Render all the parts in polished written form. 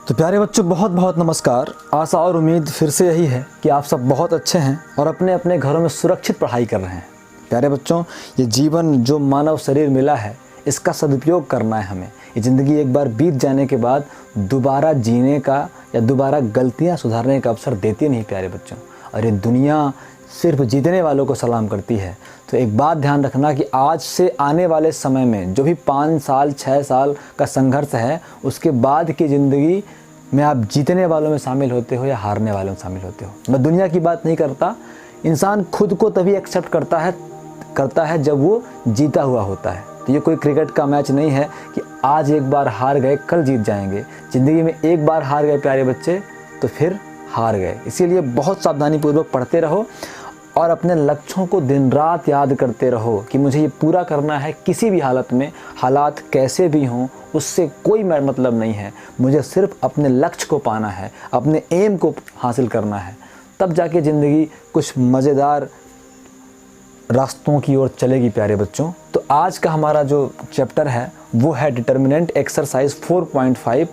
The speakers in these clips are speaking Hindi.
तो प्यारे बच्चों बहुत बहुत नमस्कार। आशा और उम्मीद फिर से यही है कि आप सब बहुत अच्छे हैं और अपने अपने घरों में सुरक्षित पढ़ाई कर रहे हैं। प्यारे बच्चों, ये जीवन जो मानव शरीर मिला है इसका सदुपयोग करना है हमें। ये ज़िंदगी एक बार बीत जाने के बाद दोबारा जीने का या दोबारा गलतियाँ सुधारने का अवसर देती नहीं प्यारे बच्चों। और ये दुनिया सिर्फ जीतने वालों को सलाम करती है। तो एक बात ध्यान रखना कि आज से आने वाले समय में जो भी 5 साल 6 साल का संघर्ष है, उसके बाद की ज़िंदगी में आप जीतने वालों में शामिल होते हो या हारने वालों में शामिल होते हो। मैं दुनिया की बात नहीं करता। इंसान खुद को तभी एक्सेप्ट करता है जब वो जीता हुआ होता है। तो ये कोई क्रिकेट का मैच नहीं है कि आज एक बार हार गए कल जीत जाएंगे। ज़िंदगी में एक बार हार गए प्यारे बच्चे तो फिर हार गए। इसीलिए बहुत सावधानीपूर्वक पढ़ते रहो और अपने लक्ष्यों को दिन रात याद करते रहो कि मुझे ये पूरा करना है किसी भी हालत में। हालात कैसे भी हों उससे कोई मतलब नहीं है। मुझे सिर्फ अपने लक्ष्य को पाना है, अपने एम को हासिल करना है, तब जाके ज़िंदगी कुछ मज़ेदार रास्तों की ओर चलेगी प्यारे बच्चों। तो आज का हमारा जो चैप्टर है वो है डिटर्मिनेंट एक्सरसाइज 4.5।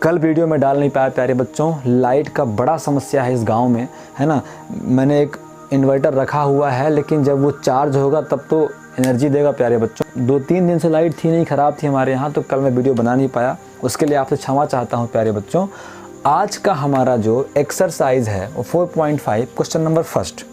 कल वीडियो में डाल नहीं पाया प्यारे बच्चों, लाइट का बड़ा समस्या है इस गांव में, है ना। मैंने एक इन्वर्टर रखा हुआ है लेकिन जब वो चार्ज होगा तब तो एनर्जी देगा प्यारे बच्चों। 2-3 दिन से लाइट थी नहीं, ख़राब थी हमारे यहाँ, तो कल मैं वीडियो बना नहीं पाया। उसके लिए आपसे क्षमा चाहता हूँ प्यारे बच्चों। आज का हमारा जो एक्सरसाइज है वो 4.5 क्वेश्चन नंबर फर्स्ट।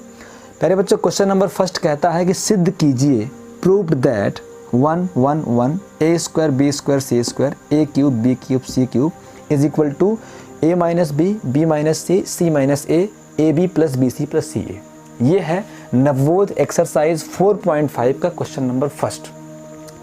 प्यारे बच्चों, क्वेश्चन नंबर फर्स्ट कहता है कि सिद्ध कीजिए, proved that 1 1 1 a square b square c square a cube b cube c cube is equal to a minus B b minus C c minus a b plus B C plus C A. ये है नवोद एक्सरसाइज 4.5 का क्वेश्चन नंबर फर्स्ट।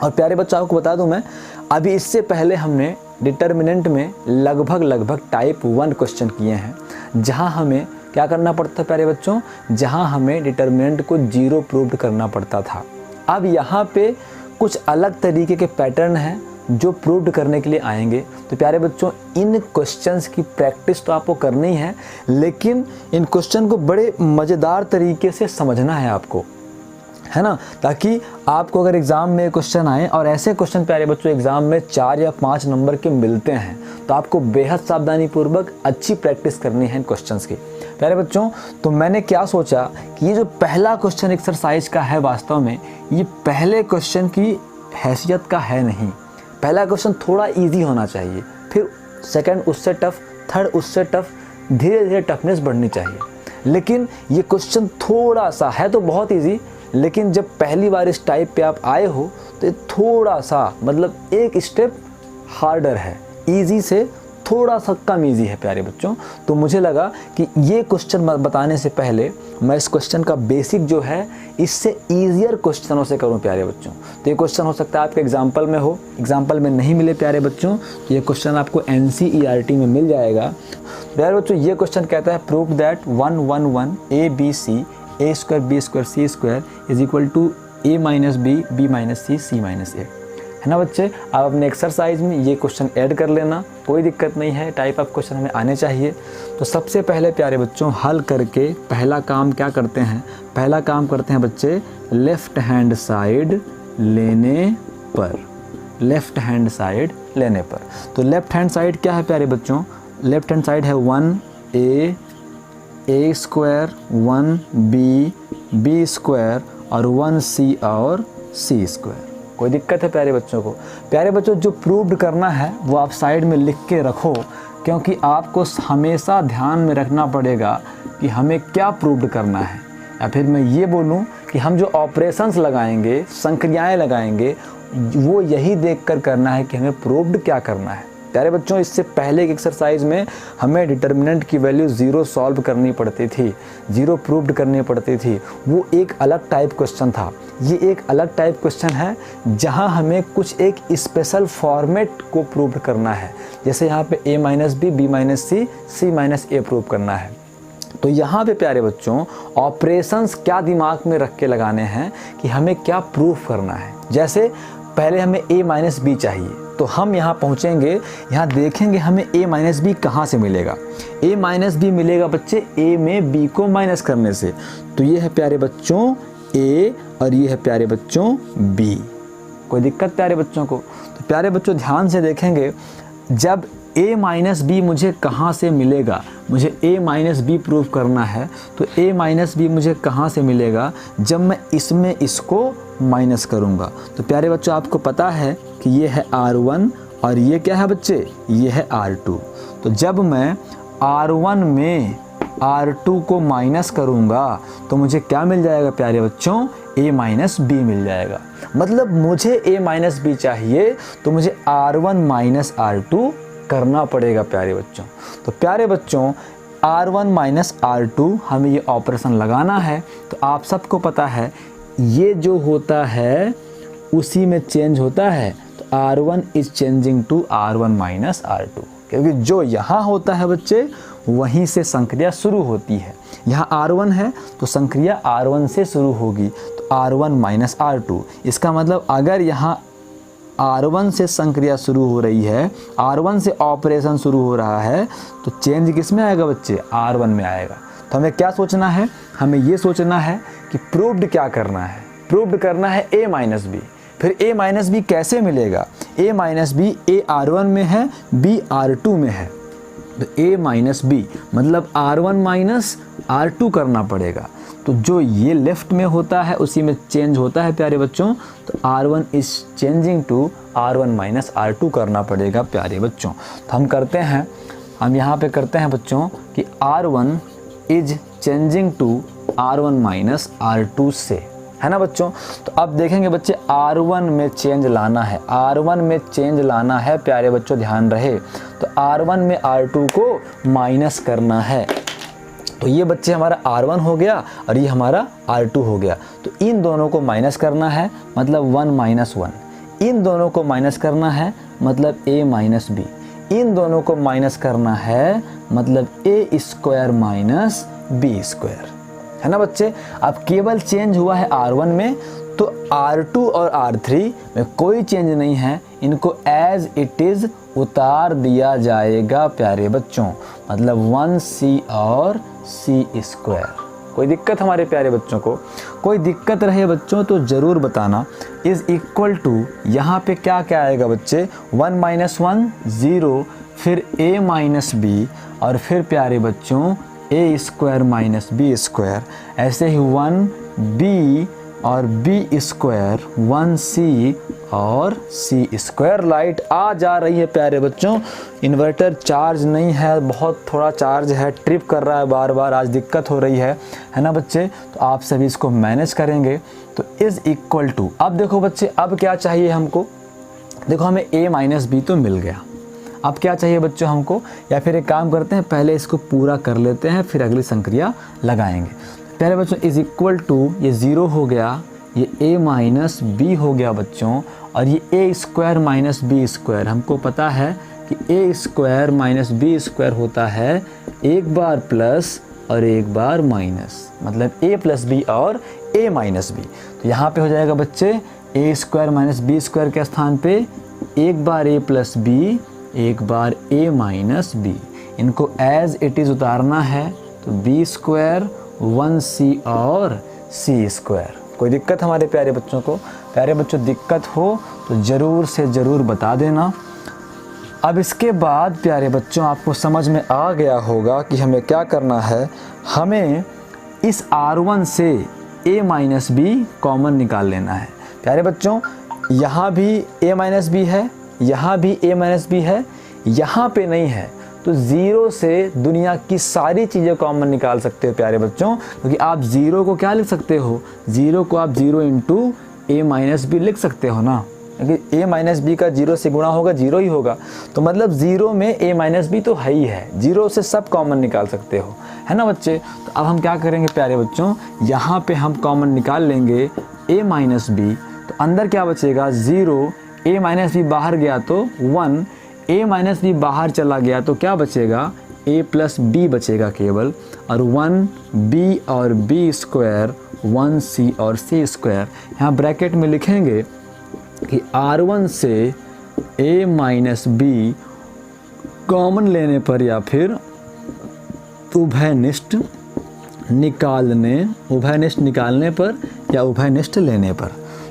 और प्यारे बच्चों आपको बता दूं मैं, अभी इससे पहले हमने डिटर्मिनेंट में लगभग टाइप 1 क्वेश्चन किए हैं, जहां हमें क्या करना पड़ता प्यारे बच्चों, जहां हमें डिटर्मिनेंट को 0 प्रूव्ड करना पड़ता था। अब यहाँ पे कुछ अलग तरीके के पैटर्न हैं जो प्रूव्ड करने के लिए आएंगे। तो प्यारे बच्चों, इन क्वेश्चंस की प्रैक्टिस तो आपको करनी है, लेकिन इन क्वेश्चन को बड़े मज़ेदार तरीके से समझना है आपको, है ना, ताकि आपको अगर एग्ज़ाम में क्वेश्चन आए, और ऐसे क्वेश्चन प्यारे बच्चों एग्ज़ाम में 4 या 5 नंबर के मिलते हैं, तो आपको बेहद सावधानीपूर्वक अच्छी प्रैक्टिस करनी है इन क्वेश्चंस की प्यारे बच्चों। तो मैंने क्या सोचा कि ये जो पहला क्वेश्चन एक्सरसाइज का है, वास्तव में ये पहले क्वेश्चन की हैसियत का है नहीं। पहला क्वेश्चन थोड़ा इजी होना चाहिए, फिर सेकंड उससे टफ, थर्ड उससे टफ, धीरे धीरे टफनेस बढ़नी चाहिए। लेकिन ये क्वेश्चन थोड़ा सा है तो बहुत इजी, लेकिन जब पहली बार इस टाइप पे आप आए हो तो ये थोड़ा सा मतलब एक स्टेप हार्डर है, इजी से थोड़ा सा कम इजी है प्यारे बच्चों। तो मुझे लगा कि ये क्वेश्चन बताने से पहले मैं इस क्वेश्चन का बेसिक जो है इससे ईजियर क्वेश्चनों से करूं प्यारे बच्चों। तो ये क्वेश्चन हो सकता है आपके एग्जाम्पल में हो, एग्जाम्पल में नहीं मिले प्यारे बच्चों, तो ये क्वेश्चन आपको NCERT में मिल जाएगा। प्यारे बच्चों, ये क्वेश्चन कहता है prove that 1 1 1 a b c a square b square c square is equal to a minus B b minus C c minus a, है ना बच्चे। आप अपने एक्सरसाइज में ये क्वेश्चन ऐड कर लेना, कोई दिक्कत नहीं है, टाइप ऑफ क्वेश्चन हमें आने चाहिए। तो सबसे पहले प्यारे बच्चों हल करके पहला काम क्या करते हैं, पहला काम करते हैं बच्चे लेफ़्ट हैंड साइड लेने पर, लेफ़्ट हैंड साइड लेने पर। तो लेफ़्ट हैंड साइड क्या है प्यारे बच्चों, लेफ़्ट हैंड साइड है 1a स्क्वायर 1b स्क्वायर और 1c और c स्क्वायर। कोई दिक्कत है प्यारे बच्चों को? प्यारे बच्चों, जो प्रूव्ड करना है वो आप साइड में लिख के रखो, क्योंकि आपको हमेशा ध्यान में रखना पड़ेगा कि हमें क्या प्रूव्ड करना है। या फिर मैं ये बोलूँ कि हम जो ऑपरेशंस लगाएंगे, संक्रियाएं लगाएंगे, वो यही देखकर करना है कि हमें प्रूव्ड क्या करना है। प्यारे बच्चों, इससे पहले एक एक्सरसाइज में हमें डिटर्मिनेंट की वैल्यू 0 सॉल्व करनी पड़ती थी, 0 प्रूव्ड करनी पड़ती थी। वो एक अलग टाइप क्वेश्चन था। ये एक अलग टाइप क्वेश्चन है जहां हमें कुछ एक स्पेशल फॉर्मेट को प्रूव करना है। जैसे यहाँ पे a minus B b minus C c minus a prove करना है। तो यहाँ पे प्यारे बच्चों ऑपरेशंस क्या दिमाग में रख के लगाने हैं कि हमें क्या प्रूफ करना है। जैसे पहले हमें a माइनस बी चाहिए, तो हम यहाँ पहुँचेंगे, यहाँ देखेंगे हमें a माइनस बी कहाँ से मिलेगा। a माइनस बी मिलेगा बच्चे a में b को माइनस करने से। तो ये है प्यारे बच्चों a और ये है प्यारे बच्चों b। कोई दिक्कत प्यारे बच्चों को? तो प्यारे बच्चों ध्यान से देखेंगे, जब a माइनस बी मुझे कहाँ से मिलेगा, मुझे a माइनस बी प्रूव करना है, तो a माइनस बी मुझे कहाँ से मिलेगा, जब मैं इसमें इसको माइनस करूँगा। तो प्यारे बच्चों आपको पता है कि ये है R1 और ये क्या है बच्चे, ये है R2। तो जब मैं R1 में R2 को माइनस करूँगा तो मुझे क्या मिल जाएगा प्यारे बच्चों, a माइनस बी मिल जाएगा। मतलब मुझे a माइनस बी चाहिए तो मुझे R1 माइनस R2 करना पड़ेगा प्यारे बच्चों। तो प्यारे बच्चों R1 माइनस R2 हमें ये ऑपरेशन लगाना है। तो आप सबको पता है ये जो होता है उसी में चेंज होता है। तो R1 is changing to R1 minus R2, क्योंकि जो यहाँ होता है बच्चे वहीं से संक्रिया शुरू होती है। यहाँ R1 है तो संक्रिया R1 से शुरू होगी, तो R1 माइनस R2। इसका मतलब अगर यहाँ R1 से संक्रिया शुरू हो रही है, R1 से ऑपरेशन शुरू हो रहा है, तो चेंज किस में आएगा बच्चे, R1 में आएगा। तो हमें क्या सोचना है, हमें ये सोचना है कि प्रूव्ड क्या करना है, प्रूव्ड करना है a माइनस बी। फिर a माइनस बी कैसे मिलेगा, a minus B a R1 में है, b R2 में है। तो a माइनस बी मतलब R1 माइनस R2 करना पड़ेगा। तो जो ये लेफ्ट में होता है उसी में चेंज होता है प्यारे बच्चों। तो R1 is changing to R1 minus R2 करना पड़ेगा प्यारे बच्चों। तो हम करते हैं, हम यहाँ पे करते हैं बच्चों कि R1 is changing to R1 minus R2 से, है ना बच्चों। तो अब देखेंगे बच्चे R1 में चेंज लाना है, R1 में चेंज लाना है प्यारे बच्चों, ध्यान रहे। तो R1 में R2 को माइनस करना है। तो ये बच्चे हमारा R1 हो गया और ये हमारा R2 हो गया। तो इन दोनों को माइनस करना है, मतलब 1 माइनस 1। इन दोनों को माइनस करना है, मतलब a माइनस बी। इन दोनों को माइनस करना है, मतलब a square minus B square, है ना बच्चे। अब केवल चेंज हुआ है R1 में, तो R2 और R3 में कोई चेंज नहीं है, इनको एज इट इज़ उतार दिया जाएगा प्यारे बच्चों, मतलब 1c और c स्क्वायर। कोई दिक्कत हमारे प्यारे बच्चों को, कोई दिक्कत रहे बच्चों तो ज़रूर बताना। इज़ इक्वल टू यहाँ पे क्या क्या आएगा बच्चे, 1 माइनस 1 0, फिर a माइनस बी और फिर प्यारे बच्चों a square minus B square. ऐसे ही 1b और b स्क्वायर, 1c और c स्क्वायर। लाइट आ जा रही है प्यारे बच्चों, इन्वर्टर चार्ज नहीं है, बहुत थोड़ा चार्ज है, ट्रिप कर रहा है बार बार, आज दिक्कत हो रही है ना बच्चे। तो आप सभी इसको मैनेज करेंगे। तो इज़ इक्वल टू, अब देखो बच्चे अब क्या चाहिए हमको, देखो हमें a माइनस बी तो मिल गया, अब क्या चाहिए बच्चों हमको, या फिर एक काम करते हैं पहले इसको पूरा कर लेते हैं फिर अगली संक्रिया लगाएंगे। पहले बच्चों इज़ इक्वल टू, ये 0 हो गया, ये a माइनस बी हो गया बच्चों, और ये a square minus B square. हमको पता है कि a square minus B square होता है एक बार प्लस और एक बार माइनस, मतलब a प्लस बी और a माइनस बी। तो यहाँ पे हो जाएगा बच्चे a square minus B square के स्थान पे एक बार a प्लस बी, एक बार a माइनस बी। इनको एज इट इज़ उतारना है, तो b स्क्वायर 1c और c स्क्वायर। कोई दिक्कत हमारे प्यारे बच्चों को, प्यारे बच्चों दिक्कत हो तो ज़रूर से ज़रूर बता देना। अब इसके बाद प्यारे बच्चों आपको समझ में आ गया होगा कि हमें क्या करना है। हमें इस R1 से a माइनस बी कॉमन निकाल लेना है। प्यारे बच्चों यहाँ भी a माइनस बी है, यहाँ भी a माइनस बी है, यहाँ पे नहीं है, तो 0 से दुनिया की सारी चीज़ें कॉमन निकाल सकते हो प्यारे बच्चों। क्योंकि आप 0 को क्या लिख सकते हो, 0 को आप 0 इंटू a माइनस बी लिख सकते हो ना, क्योंकि a माइनस बी का 0 से गुणा होगा 0 ही होगा। तो मतलब 0 में a माइनस बी तो है ही है, 0 से सब कॉमन निकाल सकते हो, है ना बच्चे। तो अब हम क्या करेंगे प्यारे बच्चों, यहाँ पे हम कॉमन निकाल लेंगे a माइनस बी, तो अंदर क्या बचेगा 0, a माइनस बी बाहर गया तो 1, a माइनस बी बाहर चला गया तो क्या बचेगा, a प्लस बी बचेगा केवल, और 1b और b स्क्वायर 1c और c स्क्वायर। यहाँ ब्रैकेट में लिखेंगे कि R1 से a माइनस बी कॉमन लेने पर या फिर उभयनिष्ठ निकालने पर या उभयनिष्ठ लेने पर।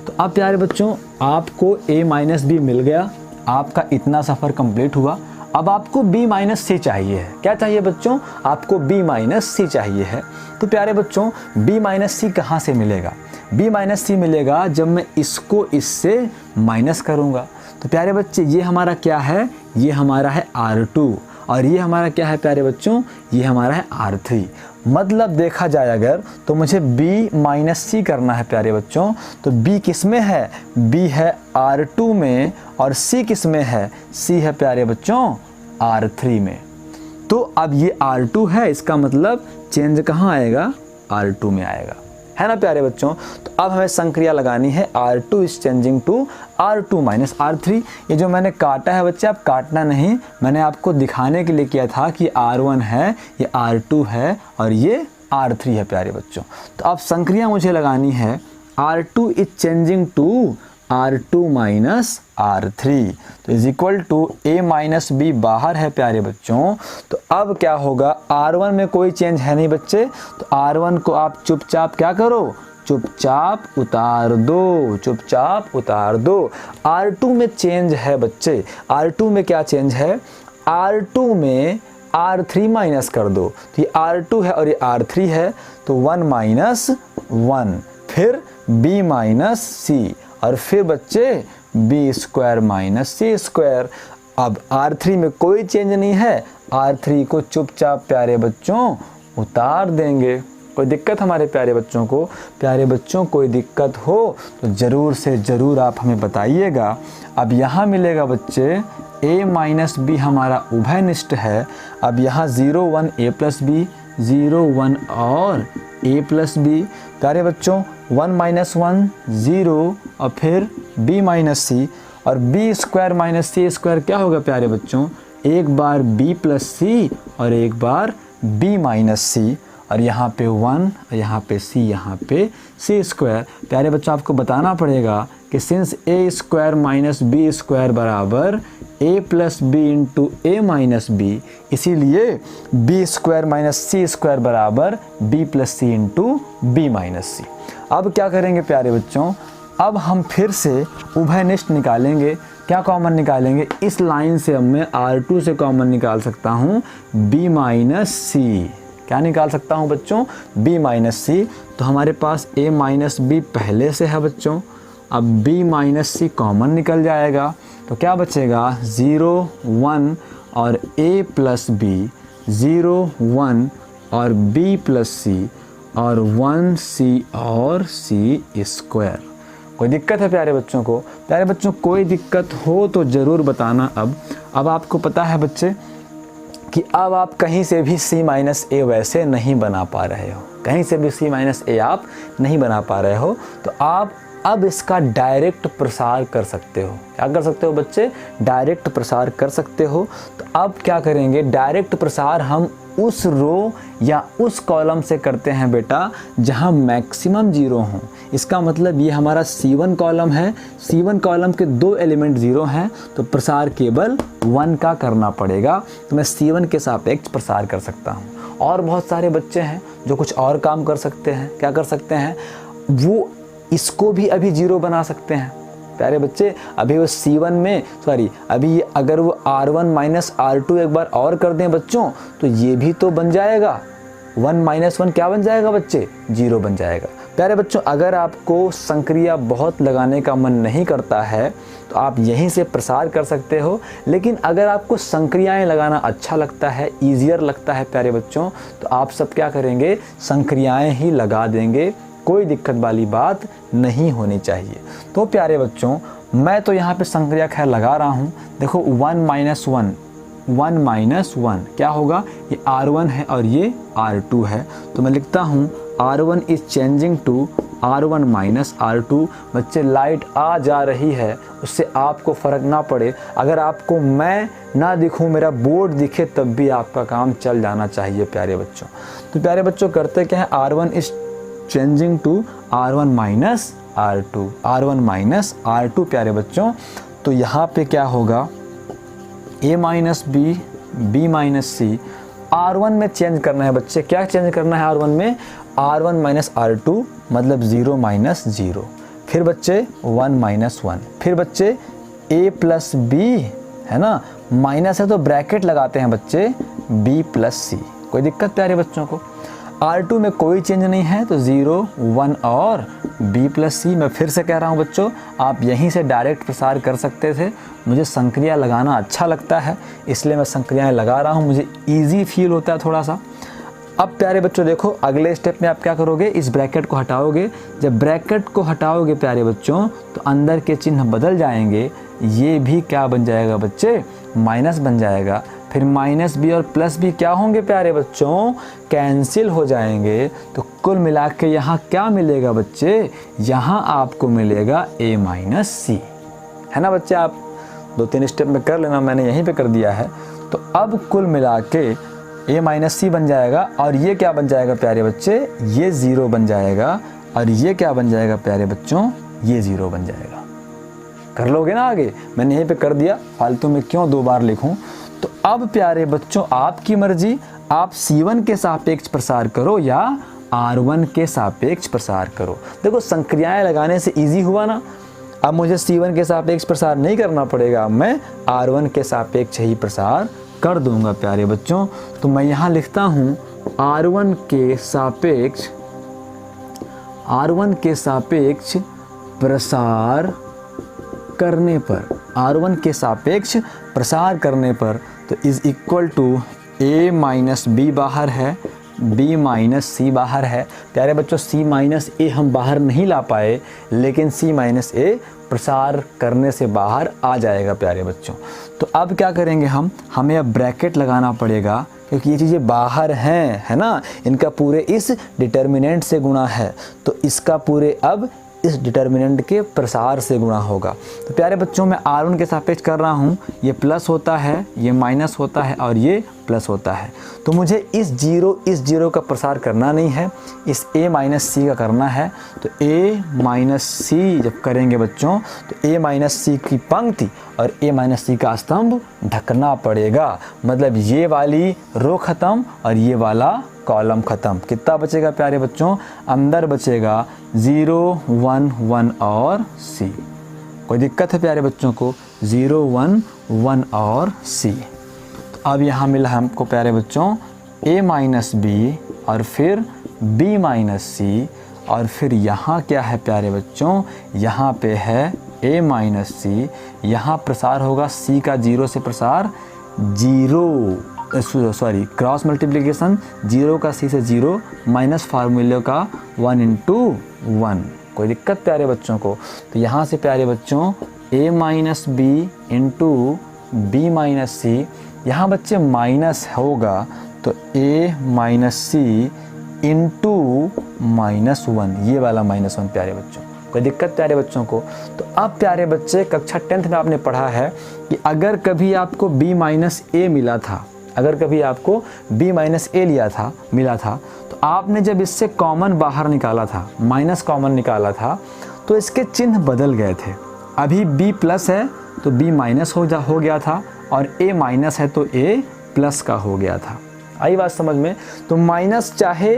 तो अब प्यारे बच्चों आपको a माइनस बी मिल गया, आपका इतना सफ़र कंप्लीट हुआ। अब आपको b माइनस सी चाहिए है। क्या चाहिए बच्चों? आपको b माइनस सी चाहिए है। तो प्यारे बच्चों b माइनस सी कहाँ से मिलेगा? b माइनस सी मिलेगा जब मैं इसको इससे माइनस करूँगा। तो प्यारे बच्चे ये हमारा क्या है? ये हमारा है R2 और ये हमारा क्या है प्यारे बच्चों? ये हमारा है R3। मतलब देखा जाए अगर तो मुझे b माइनस सी करना है प्यारे बच्चों। तो b किस में है? b है R2 में और c किस में है? c है प्यारे बच्चों R3 में। तो अब ये R2 है, इसका मतलब चेंज कहाँ आएगा? R2 में आएगा, है ना प्यारे बच्चों। तो अब हमें संक्रिया लगानी है R2 is changing to R2 minus R3। ये जो मैंने काटा है बच्चे, आप काटना नहीं, मैंने आपको दिखाने के लिए किया था कि R1 है, ये R2 है और ये R3 है प्यारे बच्चों। तो अब संक्रिया मुझे लगानी है R2 is changing to R2 minus R3। तो is equal to a minus B बाहर है प्यारे बच्चों। तो अब क्या होगा? R1 में कोई चेंज है नहीं बच्चे, तो R1 को आप चुपचाप क्या करो? चुपचाप उतार दो, चुपचाप उतार दो। R2 में चेंज है बच्चे, R2 में क्या चेंज है? R2 में R3 माइनस कर दो। तो ये R2 है और ये R3 है, तो 1 माइनस 1, फिर b माइनस सी और फिर बच्चे b square minus C square. अब R3 में कोई चेंज नहीं है, R3 को चुपचाप प्यारे बच्चों उतार देंगे। कोई दिक्कत हमारे प्यारे बच्चों को? प्यारे बच्चों कोई दिक्कत हो तो ज़रूर से ज़रूर आप हमें बताइएगा। अब यहाँ मिलेगा बच्चे a माइनस बी हमारा उभयनिष्ठ है। अब यहाँ 0 1 a प्लस बी, 0 1 और a प्लस बी। प्यारे बच्चों 1 माइनस 1 0 और फिर b माइनस सी और b square minus C square क्या होगा प्यारे बच्चों? एक बार b प्लस सी और एक बार b माइनस सी और यहाँ पे 1 और यहाँ पे c, यहाँ पे c स्क्वायर। प्यारे बच्चों आपको बताना पड़ेगा कि since a square minus b square बराबर a plus B into A minus B, इसीलिए b square minus C square बराबर b plus C into B minus C. अब क्या करेंगे प्यारे बच्चों? अब हम फिर से उभयनिष्ठ निकालेंगे। क्या कॉमन निकालेंगे? इस लाइन से अब मैं R2 से कॉमन निकाल सकता हूँ b माइनस सी। क्या निकाल सकता हूँ बच्चों? b माइनस सी। तो हमारे पास a माइनस बी पहले से है बच्चों, अब b माइनस सी कॉमन निकल जाएगा। तो क्या बचेगा? 0 1 और a प्लस बी, 0 1 और b प्लस सी और 1 c और c स्क्वायर। कोई दिक्कत है प्यारे बच्चों को? प्यारे बच्चों कोई दिक्कत हो तो ज़रूर बताना। अब आपको पता है बच्चे कि अब आप कहीं से भी c माइनस ए वैसे नहीं बना पा रहे हो, कहीं से भी c माइनस ए आप नहीं बना पा रहे हो, तो आप अब इसका डायरेक्ट प्रसार कर सकते हो। क्या कर सकते हो बच्चे? डायरेक्ट प्रसार कर सकते हो। तो अब क्या करेंगे? डायरेक्ट प्रसार हम उस रो या उस कॉलम से करते हैं बेटा जहां मैक्सिमम जीरो हों। इसका मतलब ये हमारा C1 कॉलम है, C1 कॉलम के 2 एलिमेंट ज़ीरो हैं, तो प्रसार केवल 1 का करना पड़ेगा। तो मैं C1 के सापेक्ष प्रसार कर सकता हूँ। और बहुत सारे बच्चे हैं जो कुछ और काम कर सकते हैं। क्या कर सकते हैं? वो इसको भी अभी जीरो बना सकते हैं। प्यारे बच्चे अभी वो C1 में अभी अगर वो R1 माइनस R2 एक बार और कर दें बच्चों, तो ये भी तो बन जाएगा 1 माइनस 1 क्या बन जाएगा बच्चे? 0 बन जाएगा। प्यारे बच्चों अगर आपको संक्रिया बहुत लगाने का मन नहीं करता है तो आप यहीं से प्रसार कर सकते हो, लेकिन अगर आपको संक्रियाएं लगाना अच्छा लगता है, ईजियर लगता है प्यारे बच्चों, तो आप सब क्या करेंगे? संक्रियाएं ही लगा देंगे। कोई दिक्कत वाली बात नहीं होनी चाहिए। तो प्यारे बच्चों मैं तो यहाँ पे संक्रिया खैर लगा रहा हूँ। देखो 1 माइनस 1 क्या होगा? ये R1 है और ये R2 है, तो मैं लिखता हूँ R1 is changing to R1 minus R2। बच्चे लाइट आ जा रही है, उससे आपको फ़र्क ना पड़े। अगर आपको मैं ना दिखूँ, मेरा बोर्ड दिखे, तब भी आपका काम चल जाना चाहिए प्यारे बच्चों। तो प्यारे बच्चों करते क्या है? R1 is changing to R1 minus R2 प्यारे बच्चों। तो यहाँ पे क्या होगा? a minus B, b minus C, R1 में चेंज करना है बच्चे। क्या चेंज करना है R1 में? R1 माइनस R2 मतलब 0 माइनस 0, फिर बच्चे 1 माइनस 1, फिर बच्चे a प्लस बी है ना माइनस है तो ब्रैकेट लगाते हैं बच्चे b प्लस सी। कोई दिक्कत प्यारे बच्चों को? R2 में कोई चेंज नहीं है तो 0, 1 और b प्लस सी। मैं फिर से कह रहा हूँ बच्चों, आप यहीं से डायरेक्ट प्रसार कर सकते थे। मुझे संक्रिया लगाना अच्छा लगता है इसलिए मैं संक्रियाएँ लगा रहा हूँ, मुझे ईजी फील होता है थोड़ा सा। अब प्यारे बच्चों देखो अगले स्टेप में आप क्या करोगे, इस ब्रैकेट को हटाओगे। जब ब्रैकेट को हटाओगे प्यारे बच्चों तो अंदर के चिन्ह बदल जाएंगे। ये भी क्या बन जाएगा बच्चे, माइनस बन जाएगा। फिर माइनस बी और प्लस बी क्या होंगे प्यारे बच्चों, कैंसिल हो जाएंगे। तो कुल मिला के यहाँ क्या मिलेगा बच्चे, यहाँ आपको मिलेगा a माइनस सी, है ना बच्चे। आप 2-3 स्टेप में कर लेना, मैंने यहीं पे कर दिया है। तो अब कुल मिला के a माइनस सी बन जाएगा और ये क्या बन जाएगा प्यारे बच्चे, ये 0 बन जाएगा और ये क्या बन जाएगा प्यारे बच्चों, ये 0 बन जाएगा। कर लोगे ना आगे, मैंने यहीं पे कर दिया, फालतू में क्यों 2 बार लिखूं। तो अब प्यारे बच्चों आपकी मर्जी, आप C1 के सापेक्ष प्रसार करो या R1 के सापेक्ष प्रसार करो। देखो संक्रियाएं लगाने से इजी हुआ ना। अब मुझे C1 के सापेक्ष प्रसार नहीं करना पड़ेगा, मैं R1 के सापेक्ष ही प्रसार कर दूंगा प्यारे बच्चों। तो मैं यहाँ लिखता हूँ R1 के सापेक्ष प्रसार करने पर, R1 के सापेक्ष प्रसार करने पर तो is equal to a minus B बाहर है, b माइनस सी बाहर है। प्यारे बच्चों c माइनस ए हम बाहर नहीं ला पाए, लेकिन c माइनस ए प्रसार करने से बाहर आ जाएगा प्यारे बच्चों। तो अब क्या करेंगे हमें अब ब्रैकेट लगाना पड़ेगा क्योंकि ये चीज़ें बाहर हैं, है ना। इनका पूरे इस डिटर्मिनेंट से गुणा है तो इसका पूरे अब इस डिटर्मिनेंट के प्रसार से गुणा होगा। तो प्यारे बच्चों मैं R1 के सापेक्ष कर रहा हूँ, ये प्लस होता है, ये माइनस होता है और ये प्लस होता है। तो मुझे इस जीरो का प्रसार करना नहीं है, इस a माइनस सी का करना है। तो a माइनस सी जब करेंगे बच्चों तो a माइनस सी की पंक्ति और a माइनस सी का स्तंभ ढकना पड़ेगा। मतलब ये वाली रो खत्म और ये वाला कॉलम खत्म। कितना बचेगा प्यारे बच्चों, अंदर बचेगा 0, 1, 1 और c। कोई दिक्कत है प्यारे बच्चों को, 0, 1, 1 और c। तो अब यहाँ मिला हमको प्यारे बच्चों a माइनस बी और फिर b माइनस सी और फिर यहाँ क्या है प्यारे बच्चों, यहाँ पे है a माइनस सी। यहाँ प्रसार होगा c का 0 से प्रसार 0, क्रॉस मल्टीप्लिकेशन 0 का c से 0 माइनस फार्मूले का 1 इंटू 1। कोई दिक्कत प्यारे बच्चों को? तो यहाँ से प्यारे बच्चों a minus B into B minus C, यहाँ बच्चे माइनस होगा तो a माइनस सी इंटू -1, ये वाला -1 प्यारे बच्चों। कोई दिक्कत प्यारे बच्चों को? तो अब प्यारे बच्चे कक्षा 10th में आपने पढ़ा है कि अगर कभी आपको b माइनस ए मिला था, अगर कभी आपको b माइनस ए मिला था तो आपने जब इससे कॉमन बाहर निकाला था, माइनस कॉमन निकाला था, तो इसके चिन्ह बदल गए थे। अभी b प्लस है तो b माइनस हो गया था और a माइनस है तो a प्लस का हो गया था। आई बात समझ में? तो माइनस चाहे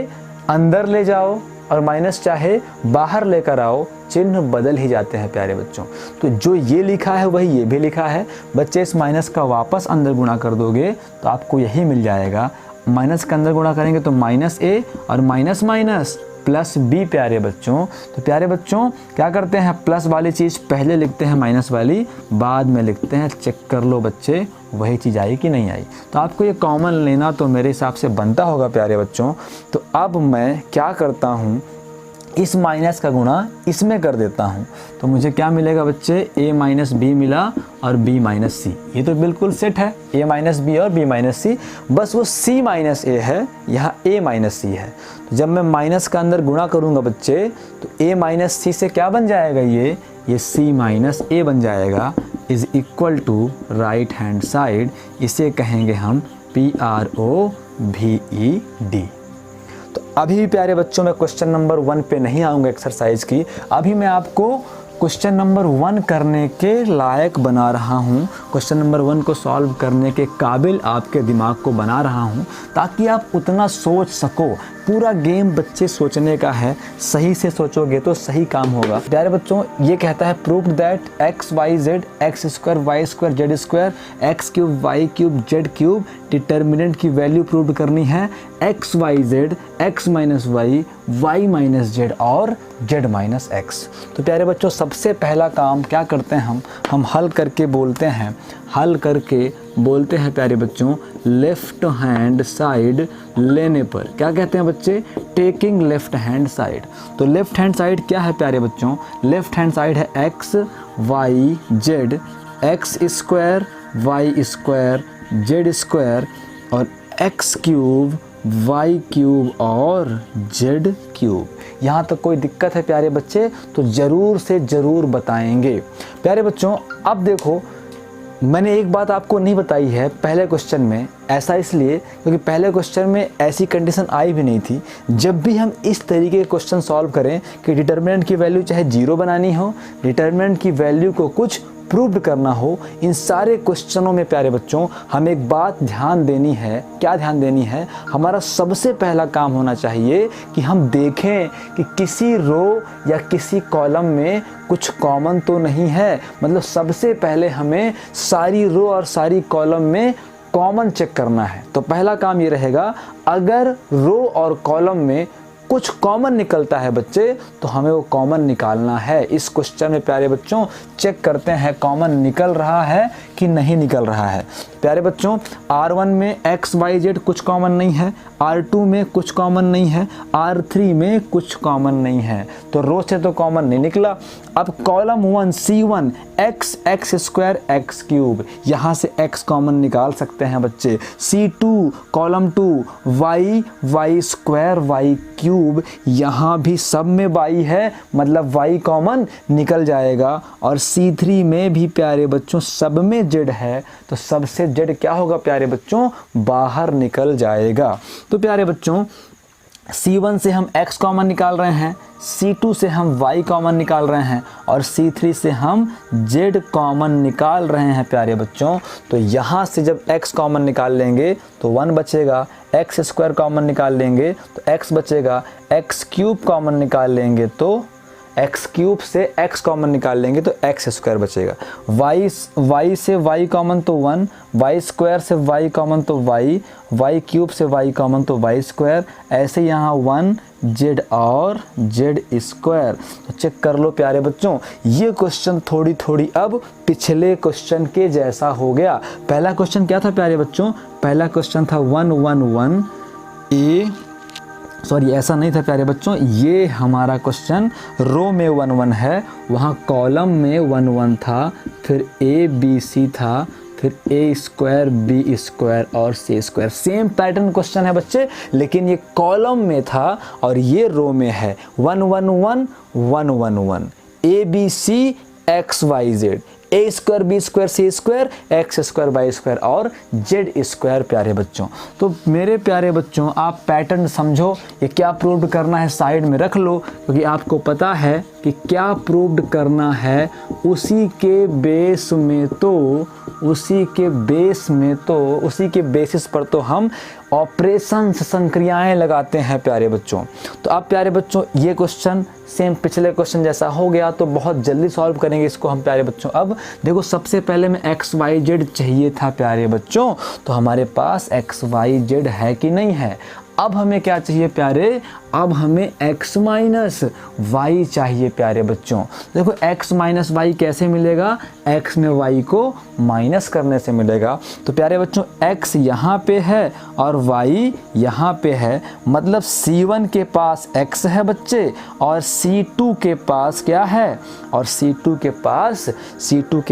अंदर ले जाओ और माइनस चाहे बाहर लेकर आओ, चिन्ह बदल ही जाते हैं प्यारे बच्चों। तो जो ये लिखा है वही ये भी लिखा है। बच्चे इस माइनस का वापस अंदर गुणा कर दोगे तो आपको यही मिल जाएगा। माइनस का अंदर गुणा करेंगे तो -a और माइनस माइनस प्लस b प्यारे बच्चों। तो प्यारे बच्चों क्या करते हैं, प्लस वाली चीज़ पहले लिखते हैं, माइनस वाली बाद में लिखते हैं। चेक कर लो बच्चे वही चीज़ आई कि नहीं आई। तो आपको ये कॉमन लेना तो मेरे हिसाब से बनता होगा प्यारे बच्चों। तो अब मैं क्या करता हूँ, इस माइनस का गुणा इसमें कर देता हूँ। तो मुझे क्या मिलेगा बच्चे, a माइनस बी मिला और b माइनस सी। ये तो बिल्कुल सेट है, a माइनस बी और b माइनस सी। बस वो c माइनस ए है, यहाँ a माइनस सी है। तो जब मैं माइनस का अंदर गुणा करूँगा बच्चे तो a माइनस सी से क्या बन जाएगा, ये c माइनस ए बन जाएगा। Is equal to right hand side, इसे कहेंगे हम PROVED। तो अभी भी प्यारे बच्चों मैं क्वेश्चन नंबर 1 पे नहीं आऊँगा एक्सरसाइज की। अभी मैं आपको क्वेश्चन नंबर 1 करने के लायक बना रहा हूँ, क्वेश्चन नंबर 1 को सॉल्व करने के काबिल आपके दिमाग को बना रहा हूँ, ताकि आप उतना सोच सको। पूरा गेम बच्चे सोचने का है, सही से सोचोगे तो सही काम होगा। प्यारे बच्चों, ये कहता है prove that X Y Z X square Y square Z square X cube Y cube Z cube, determinant की वैल्यू प्रूव करनी है X Y Z X minus Y Y minus Z और जेड माइनस एक्स। तो प्यारे बच्चों, सबसे पहला काम क्या करते हैं हम हल करके बोलते हैं, हल करके बोलते हैं प्यारे बच्चों, लेफ्ट हैंड साइड लेने पर क्या कहते हैं बच्चे, टेकिंग लेफ्ट हैंड साइड। तो लेफ्ट हैंड साइड क्या है प्यारे बच्चों, लेफ्ट हैंड साइड है X Y Z X square Y square Z square और एक्स क्यूब वाई क्यूब और जेड क्यूब। यहाँ तक कोई दिक्कत है प्यारे बच्चे तो ज़रूर से ज़रूर बताएंगे। प्यारे बच्चों, अब देखो, मैंने एक बात आपको नहीं बताई है पहले क्वेश्चन में, ऐसा इसलिए क्योंकि पहले क्वेश्चन में ऐसी कंडीशन आई भी नहीं थी। जब भी हम इस तरीके के क्वेश्चन सॉल्व करें कि डिटर्मिनेंट की वैल्यू चाहे 0 बनानी हो, डिटर्मिनेंट की वैल्यू को कुछ प्रूव्ड करना हो, इन सारे क्वेश्चनों में प्यारे बच्चों हम एक बात ध्यान देनी है। क्या ध्यान देनी है, हमारा सबसे पहला काम होना चाहिए कि हम देखें कि किसी रो या किसी कॉलम में कुछ कॉमन तो नहीं है। मतलब सबसे पहले हमें सारी रो और सारी कॉलम में कॉमन चेक करना है। तो पहला काम ये रहेगा, अगर रो और कॉलम में कुछ कॉमन निकलता है बच्चे तो हमें वो कॉमन निकालना है। इस क्वेश्चन में प्यारे बच्चों चेक करते हैं कॉमन निकल रहा है कि नहीं निकल रहा है। प्यारे बच्चों, R1 में एक्स वाई जेड कुछ कॉमन नहीं है, R2 में कुछ कॉमन नहीं है, R3 में कुछ कॉमन नहीं है, तो रो से तो कॉमन नहीं निकला। अब column 1 C1 X X square X cube, यहाँ से x कॉमन निकाल सकते हैं बच्चे। C2 column 2 Y Y square Y cube, यहाँ भी सब में y है, मतलब y कॉमन निकल जाएगा। और C3 में भी प्यारे बच्चों सब में z है, तो सबसे z क्या होगा प्यारे बच्चों, बाहर निकल जाएगा। तो प्यारे बच्चों, C1 से हम x कॉमन निकाल रहे हैं, C2 से हम y कॉमन निकाल रहे हैं और C3 से हम z कॉमन निकाल रहे हैं प्यारे बच्चों। तो यहाँ से जब x कॉमन निकाल लेंगे तो 1 बचेगा, एक्स स्क्वायर कॉमन निकाल लेंगे तो x बचेगा, एक्स क्यूब कॉमन निकाल लेंगे तो एक्स क्यूब से x कॉमन निकाल लेंगे तो एक्स स्क्वायर बचेगा। y से y कॉमन तो 1, y स्क्वायर से y कॉमन तो y क्यूब से y कॉमन तो y स्क्वायर, ऐसे यहाँ 1 z और z स्क्वायर। तो चेक कर लो प्यारे बच्चों, ये क्वेश्चन थोड़ी अब पिछले क्वेश्चन के जैसा हो गया। पहला क्वेश्चन क्या था प्यारे बच्चों, पहला क्वेश्चन था 1 1 1 a, सॉरी ऐसा नहीं था प्यारे बच्चों, ये हमारा क्वेश्चन रो में 1 1 है, वहाँ कॉलम में 1 1 था, फिर a b c था, फिर a स्क्वायर b स्क्वायर और c square. Same pattern question है बच्चे, लेकिन ये कॉलम में था और ये रो में है। 1 1 1 1 1 1 a b c x y z, A square B square C square X square Y square और जेड स्क्वायर। प्यारे बच्चों, तो मेरे प्यारे बच्चों आप पैटर्न समझो, ये क्या प्रूव्ड करना है साइड में रख लो, क्योंकि आपको पता है कि क्या प्रूव्ड करना है, उसी के बेसिस पर तो हम ऑपरेशंस संक्रियाएं लगाते हैं प्यारे बच्चों। तो अब प्यारे बच्चों ये क्वेश्चन सेम पिछले क्वेश्चन जैसा हो गया, तो बहुत जल्दी सॉल्व करेंगे इसको हम प्यारे बच्चों। अब देखो, सबसे पहले में एक्स वाई जेड चाहिए था प्यारे बच्चों, तो हमारे पास एक्स वाई जेड है कि नहीं है। अब हमें क्या चाहिए प्यारे, अब हमें x माइनस वाई चाहिए प्यारे बच्चों। देखो x माइनस वाई कैसे मिलेगा, x में y को माइनस करने से मिलेगा। तो प्यारे बच्चों x यहाँ पे है और y यहाँ पे है, मतलब C1 के पास x है बच्चे और C2 के पास क्या है, और C2 के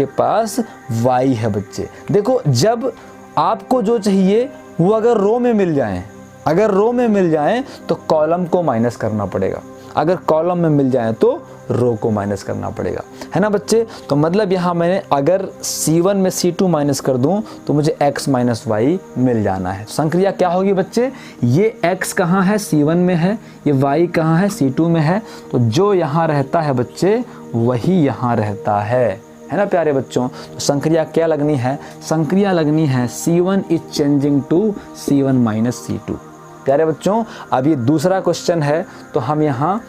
पास y है बच्चे। देखो, जब आपको जो चाहिए वो अगर रो में मिल जाए तो कॉलम को माइनस करना पड़ेगा। अगर कॉलम में मिल जाए तो रो को माइनस करना पड़ेगा, है ना बच्चे। तो मतलब यहाँ मैंने अगर C1 में C2 माइनस कर दूँ तो मुझे x माइनस वाई मिल जाना है। संक्रिया क्या होगी बच्चे, ये x कहाँ है, C1 में है, ये y कहाँ है, C2 में है, तो जो यहाँ रहता है बच्चे वही यहाँ रहता है ना प्यारे बच्चों। तो संक्रिया क्या लगनी है, संक्रिया लगनी है C1 is changing to C1 minus C2। प्यारे बच्चों अब ये दूसरा क्वेश्चन है, तो हम यहाँ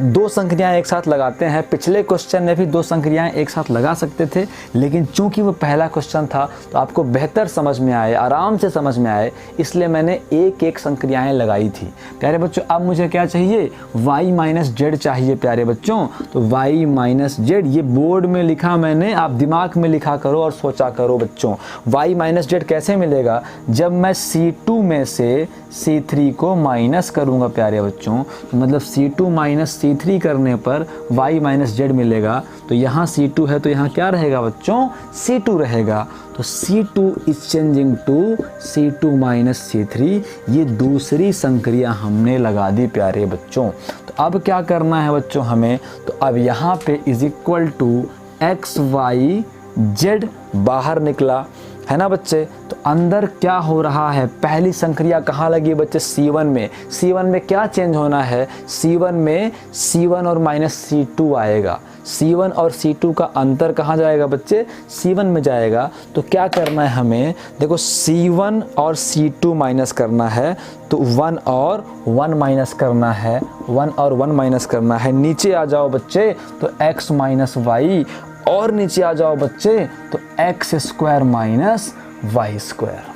दो संक्रियाएं एक साथ लगाते हैं। पिछले क्वेश्चन में भी दो संक्रियाएं एक साथ लगा सकते थे, लेकिन चूंकि वो पहला क्वेश्चन था तो आपको बेहतर समझ में आए, आराम से समझ में आए, इसलिए मैंने एक एक संक्रियाएं लगाई थी। प्यारे बच्चों अब मुझे क्या चाहिए, y माइनस जेड चाहिए प्यारे बच्चों। तो y माइनस जेड ये बोर्ड में लिखा मैंने, आप दिमाग में लिखा करो और सोचा करो बच्चों। y माइनस जेड कैसे मिलेगा, जब मैं C2 में से C3 को माइनस करूंगा प्यारे बच्चों, तो मतलब C2 माइनस C3 करने पर y माइनस जेड मिलेगा। तो यहाँ C2 है तो यहाँ क्या रहेगा बच्चों, C2 रहेगा। तो C2 is changing to C2 minus C3, ये दूसरी संक्रिया हमने लगा दी प्यारे बच्चों। तो अब क्या करना है बच्चों हमें, तो अब यहाँ पे is equal to X Y Z बाहर निकला, है ना बच्चे। तो अंदर क्या हो रहा है, पहली संक्रिया कहाँ लगी बच्चे, C1 में। C1 में क्या चेंज होना है, C1 में C1 और माइनस C2 आएगा। C1 और C2 का अंतर कहाँ जाएगा बच्चे, C1 में जाएगा। तो क्या करना है हमें, देखो C1 और C2 माइनस करना है, तो 1 और 1 माइनस करना है, 1 और 1 माइनस करना है। नीचे आ जाओ बच्चे तो x माइनस वाई, और नीचे आ जाओ बच्चे तो X square minus Y square.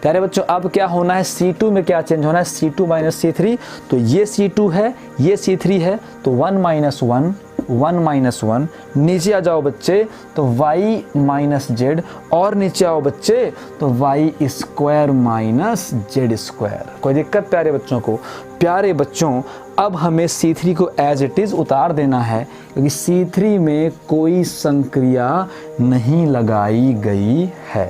प्यारे बच्चों अब क्या होना है, C2 में क्या चेंज होना है, C2 माइनस C3। तो ये C2 है, ये C3 है, तो 1 माइनस 1, 1 माइनस 1। नीचे आ जाओ बच्चे तो y माइनस जेड, और नीचे आओ बच्चे तो y square minus Z square. कोई दिक्कत प्यारे बच्चों को। प्यारे बच्चों अब हमें C3 को एज इट इज़ उतार देना है, क्योंकि C3 में कोई संक्रिया नहीं लगाई गई है।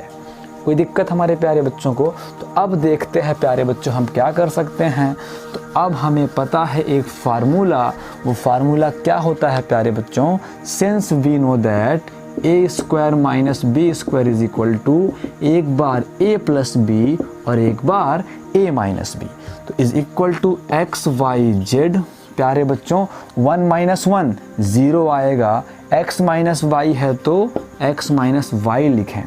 कोई दिक्कत हमारे प्यारे बच्चों को। तो अब देखते हैं प्यारे बच्चों हम क्या कर सकते हैं। तो अब हमें पता है एक फार्मूला, वो फार्मूला क्या होता है प्यारे बच्चों, since we know that A square minus B square is equal to एक बार a प्लस बी और एक बार a माइनस बी, तो is equal to X Y Z. प्यारे बच्चों 1 माइनस 1 0 आएगा, x माइनस वाई है तो x माइनस वाई लिखें।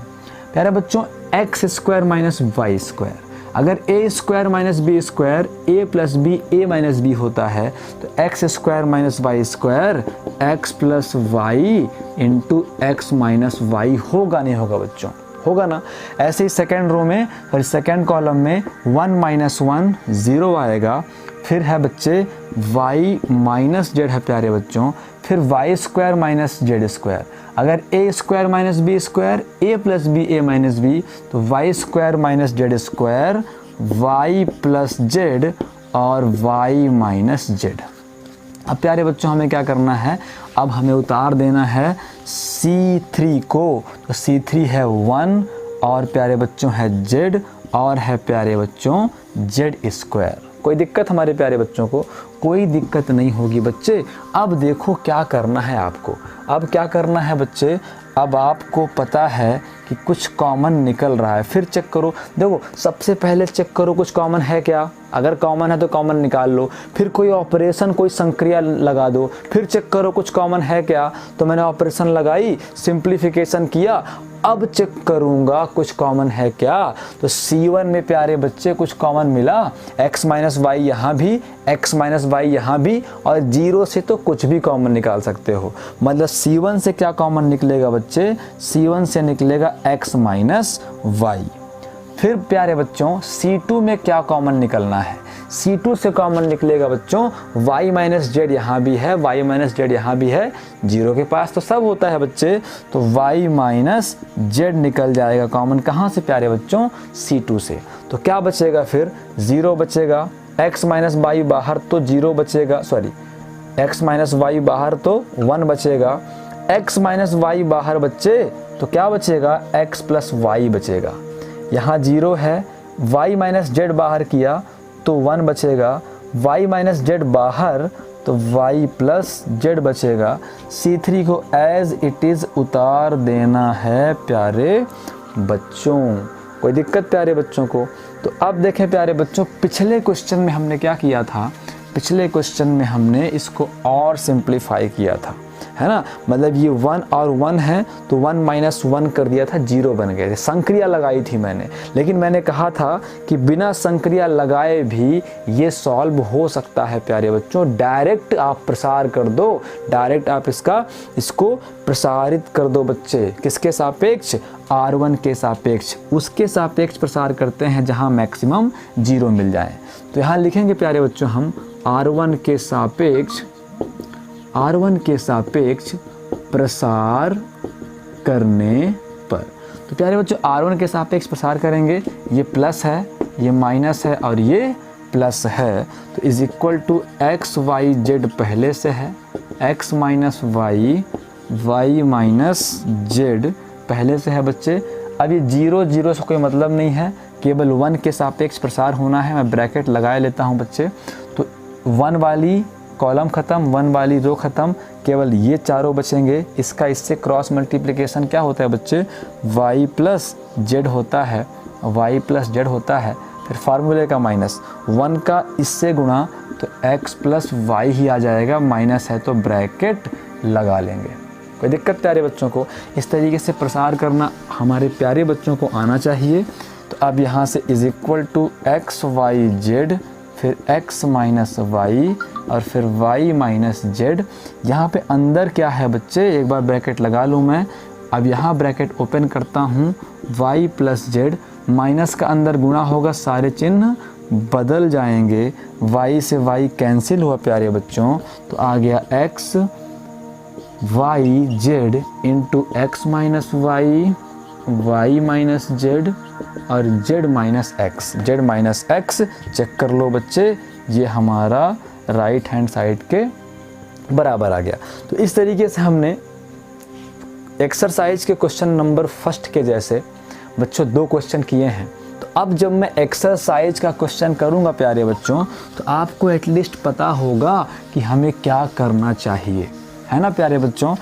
प्यारे बच्चों X square minus Y square, अगर A square minus B square A plus B A minus B होता है, तो X square minus Y square X plus Y into X minus Y होगा, नहीं होगा बच्चों, होगा ना। ऐसे ही सेकेंड रो में और सेकेंड कॉलम में 1 माइनस 1 0 आएगा, फिर है बच्चे y माइनस जेड है प्यारे बच्चों, फिर Y square minus Z square. अगर A square minus B square A plus B A minus B, तो Y square minus Z square Y plus Z और वाई माइनस जेड। अब प्यारे बच्चों हमें क्या करना है, अब हमें उतार देना है C3 को। तो C3 है 1 और प्यारे बच्चों है Z और है प्यारे बच्चों Z स्क्वायर। कोई दिक्कत हमारे प्यारे बच्चों को, कोई दिक्कत नहीं होगी बच्चे। अब देखो क्या करना है आपको, अब क्या करना है बच्चे, अब आपको पता है कि कुछ कॉमन निकल रहा है, फिर चेक करो। देखो सबसे पहले चेक करो कुछ कॉमन है क्या, अगर कॉमन है तो कॉमन निकाल लो, फिर कोई ऑपरेशन कोई संक्रिया लगा दो, फिर चेक करो कुछ कॉमन है क्या। तो मैंने ऑपरेशन लगाई, सिंप्लीफिकेशन किया, अब चेक करूंगा कुछ कॉमन है क्या। तो C1 में प्यारे बच्चे कुछ कॉमन मिला, x माइनस वाई यहाँ भी, x माइनस वाई यहाँ भी, और 0 से तो कुछ भी कॉमन निकाल सकते हो। मतलब C1 से क्या कॉमन निकलेगा बच्चे, C1 से निकलेगा x माइनस वाई। फिर प्यारे बच्चों C2 में क्या कॉमन निकलना है, C2 से कॉमन निकलेगा बच्चों y माइनस जेड यहाँ भी है, y माइनस जेड यहाँ भी है, 0 के पास तो सब होता है बच्चे, तो y माइनस जेड निकल जाएगा कॉमन, कहाँ से प्यारे बच्चों, C2 से। तो क्या बचेगा फिर, 0 बचेगा, x माइनस वाई बाहर तो 0 बचेगा, सॉरी x माइनस वाई बाहर तो 1 बचेगा, x माइनस वाई बाहर बच्चे तो क्या बचेगा, x प्लस वाई बचेगा। यहाँ 0 है, y माइनस जेड बाहर किया तो 1 बचेगा, y माइनस जेड बाहर, तो y प्लस जेड बचेगा। C3 को एज इट इज़ उतार देना है प्यारे बच्चों। कोई दिक्कत प्यारे बच्चों को? तो अब देखें प्यारे बच्चों, पिछले क्वेश्चन में हमने क्या किया था? पिछले क्वेश्चन में हमने इसको और सिंप्लीफाई किया था, है ना। मतलब ये 1 और 1 है तो 1 माइनस 1 कर दिया था, 0 बन गए थे। संक्रिया लगाई थी मैंने, लेकिन मैंने कहा था कि बिना संक्रिया लगाए भी ये सॉल्व हो सकता है प्यारे बच्चों। डायरेक्ट आप प्रसार कर दो, डायरेक्ट आप इसको प्रसारित कर दो बच्चे। किसके सापेक्ष? R1 के सापेक्ष। उसके सापेक्ष प्रसार करते हैं जहाँ मैक्सिमम 0 मिल जाए। तो यहाँ लिखेंगे प्यारे बच्चों हम R1 के सापेक्ष प्रसार करने पर। तो प्यारे बच्चों R1 के सापेक्ष प्रसार करेंगे, ये प्लस है, ये माइनस है और ये प्लस है, तो is equal to X Y Z पहले से है, x minus Y, y minus Z पहले से है बच्चे। अब ये 0 0 से कोई मतलब नहीं है, केवल 1 के सापेक्ष प्रसार होना है। मैं ब्रैकेट लगाए लेता हूँ बच्चे। तो 1 वाली कॉलम ख़त्म, 1 वाली रो ख़त्म, केवल ये चारों बचेंगे। इसका इससे क्रॉस मल्टीप्लिकेशन क्या होता है बच्चे? y प्लस जेड होता है, y प्लस जेड होता है। फिर फार्मूले का माइनस, 1 का इससे गुणा तो x प्लस वाई ही आ जाएगा, माइनस है तो ब्रैकेट लगा लेंगे। कोई दिक्कत प्यारे बच्चों को? इस तरीके से प्रसार करना हमारे प्यारे बच्चों को आना चाहिए। तो अब यहाँ से is equal to X Y Z, फिर x माइनस वाई और फिर y माइनस जेड। यहाँ पे अंदर क्या है बच्चे? एक बार ब्रैकेट लगा लूँ मैं। अब यहाँ ब्रैकेट ओपन करता हूँ, y प्लस जेड, माइनस का अंदर गुणा होगा, सारे चिन्ह बदल जाएंगे, y से y कैंसिल हुआ प्यारे बच्चों, तो आ गया x Y Z into X minus Y, Y minus Z और Z minus X. Z minus X check कर लो बच्चे, ये हमारा राइट हैंड साइड के बराबर आ गया। तो इस तरीके से हमने एक्सरसाइज के क्वेश्चन नंबर फर्स्ट के जैसे बच्चों 2 क्वेश्चन किए हैं। तो अब जब मैं एक्सरसाइज का क्वेश्चन करूंगा प्यारे बच्चों, तो आपको एटलीस्ट पता होगा कि हमें क्या करना चाहिए, है ना प्यारे बच्चों।